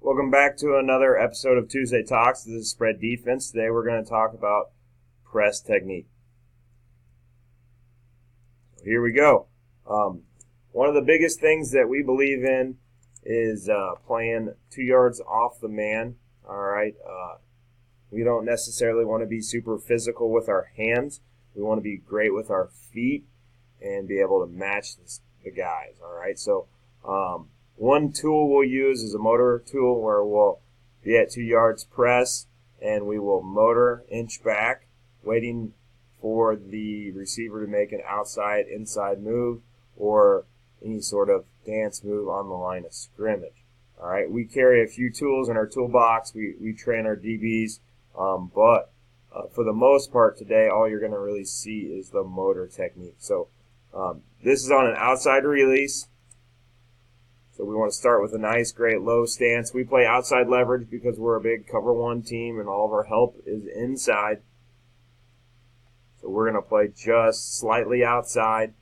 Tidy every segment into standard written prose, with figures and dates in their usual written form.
Welcome back to another episode of Tuesday Talks. This is Spread Defense. Today we're going to talk about press technique. Here we go. One of the biggest things that we believe in is playing 2 yards off the man. All right. We don't necessarily want to be super physical with our hands. We want to be great with our feet and be able to match the guys. All right. So one tool we'll use is a motor tool where we'll be at 2 yards press and we will motor inch back, waiting for the receiver to make an outside inside move or any sort of dance move on the line of scrimmage. All right, we carry a few tools in our toolbox. We train our DBs, but for the most part today, all you're going to really see is the motor technique. So this is on an outside release. So we want to start with a nice, great low stance. We play outside leverage because we're a big cover one team and all of our help is inside. So we're going to play just slightly outside.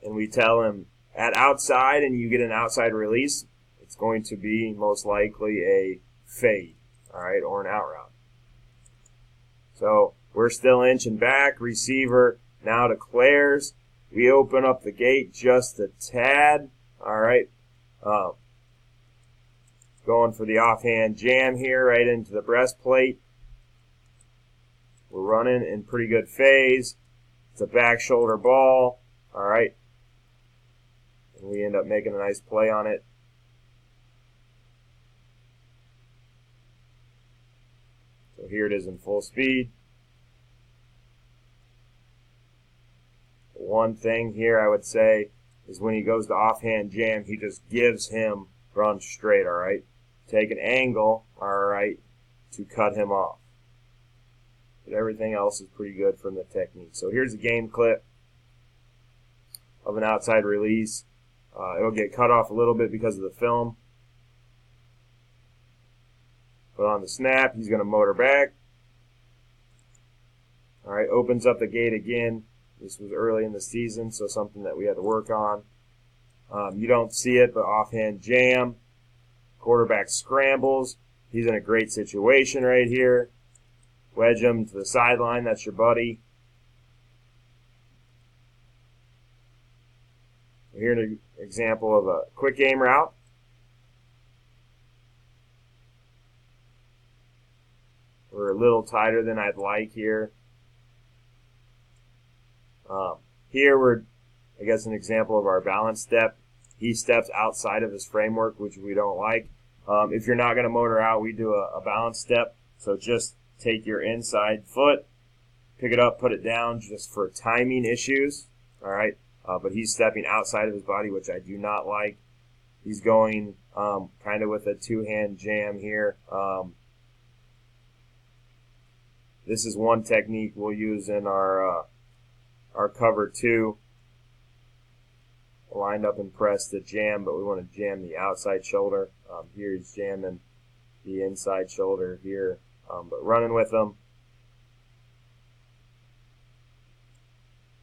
And we tell him at outside and you get an outside release, it's going to be most likely a fade, all right, or an out route. So we're still inching back. Receiver now declares. We open up the gate just a tad, all right. Going for the offhand jam here right into the breastplate. We're running in pretty good phase. It's a back shoulder ball. All right. And we end up making a nice play on it. So here it is in full speed. One thing here I would say is when he goes to offhand jam, he just gives him run straight, all right? Take an angle, all right, to cut him off. But everything else is pretty good from the technique. So here's a game clip of an outside release. It'll get cut off a little bit because of the film. But on the snap, he's going to motor back. All right, opens up the gate again. This was early in the season, so something that we had to work on. You don't see it, but offhand jam. Quarterback scrambles. He's in a great situation right here. Wedge him to the sideline. That's your buddy. Here's an example of a quick game route. We're a little tighter than I'd like here. Here we're, I guess, an example of our balance step. He steps outside of his framework, which we don't like. If you're not going to motor out, we do a balance step. So just take your inside foot, pick it up, put it down, just for timing issues. All right. But he's stepping outside of his body, which I do not like. He's going kind of with a two-hand jam here. This is one technique we'll use in our cover two. Lined up and pressed to jam, but we want to jam the outside shoulder. Here he's jamming the inside shoulder here, but running with them.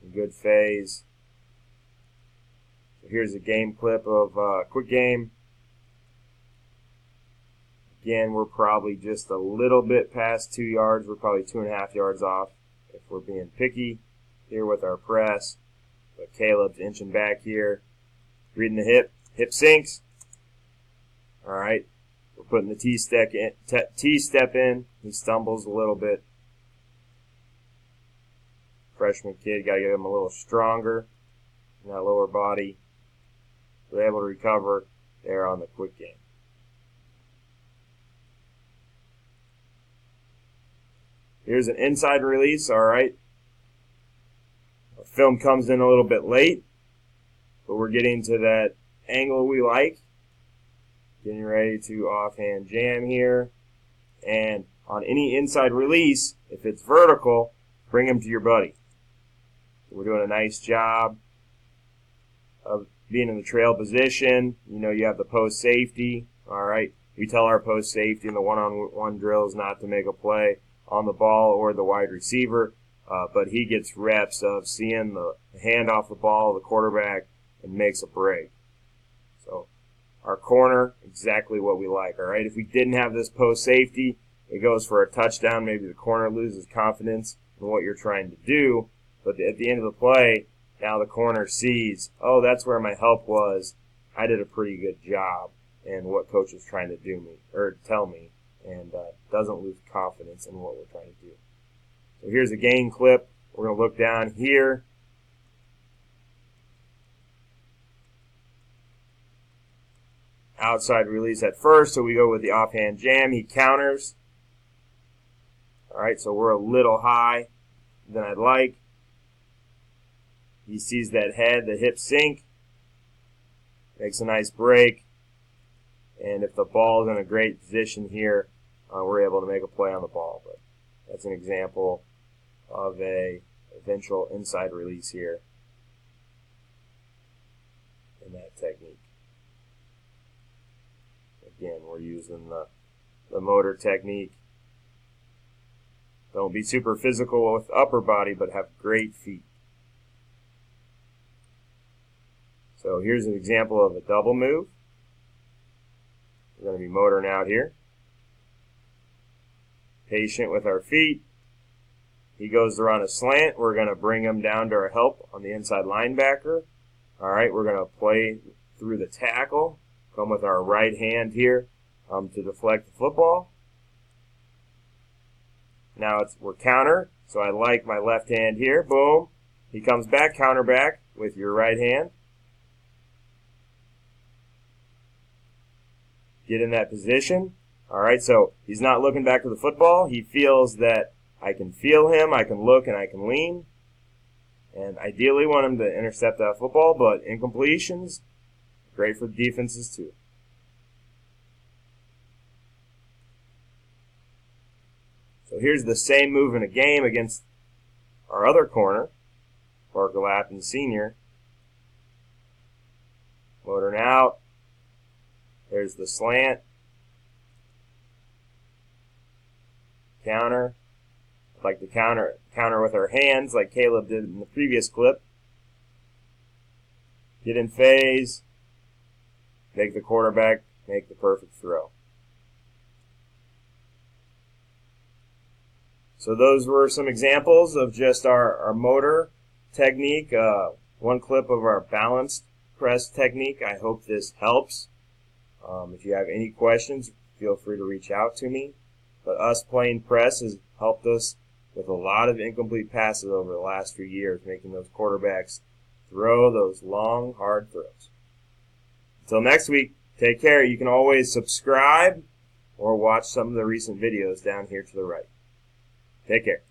In good phase. So here's a game clip of quick game. Again, we're probably just a little bit past 2 yards. We're probably 2.5 yards off if we're being picky here with our press. But Caleb's inching back here. Reading the hip. Hip sinks. All right. We're putting the T-step in. He stumbles a little bit. Freshman kid, got to get him a little stronger in that lower body. We're able to recover there on the quick game. Here's an inside release. All right. Our film comes in a little bit late, but we're getting to that angle we like. Getting ready to offhand jam here. And on any inside release, if it's vertical, bring him to your buddy. We're doing a nice job of being in the trail position. You know, you have the post safety. All right. We tell our post safety in the one-on-one drills not to make a play on the ball or the wide receiver. But he gets reps of seeing the hand off the ball, the quarterback, and makes a break. So our corner, exactly what we like. All right, if we didn't have this post safety, it goes for a touchdown. Maybe the corner loses confidence in what you're trying to do, but at the end of the play, now the corner sees, oh, that's where my help was. I did a pretty good job in what coach was trying to do me or tell me, and doesn't lose confidence in what we're trying to do. So here's a game clip. We're going to look down here. Outside release at first, so we go with the offhand jam. He counters. All right, so we're a little high than I'd like. He sees that head, the hip sink, makes a nice break, and if the ball is in a great position here, we're able to make a play on the ball. But that's an example of a eventual inside release here in that technique. Again, we're using the motor technique. Don't be super physical with upper body, but have great feet. So here's an example of a double move. We're going to be motoring out here. Patient with our feet. He goes to run a slant. We're going to bring him down to our help on the inside linebacker. All right, we're going to play through the tackle. Come with our right hand here to deflect the football. Now we're counter, so I like my left hand here. Boom. He comes back, counter back with your right hand. Get in that position. All right, so he's not looking back to the football. He feels that I can feel him, I can look, and I can lean. And ideally want him to intercept that football, but incompletions, great for defenses too. So here's the same move in a game against our other corner, Parker Lappin Sr. Motoring out. There's the slant. Counter. I'd like to counter with our hands like Caleb did in the previous clip. Get in phase. Make the quarterback make the perfect throw. So those were some examples of just our motor technique. One clip of our balanced press technique. I hope this helps. If you have any questions, feel free to reach out to me. But us playing press has helped us with a lot of incomplete passes over the last few years, making those quarterbacks throw those long, hard throws. Until next week, take care. You can always subscribe or watch some of the recent videos down here to the right. Take care.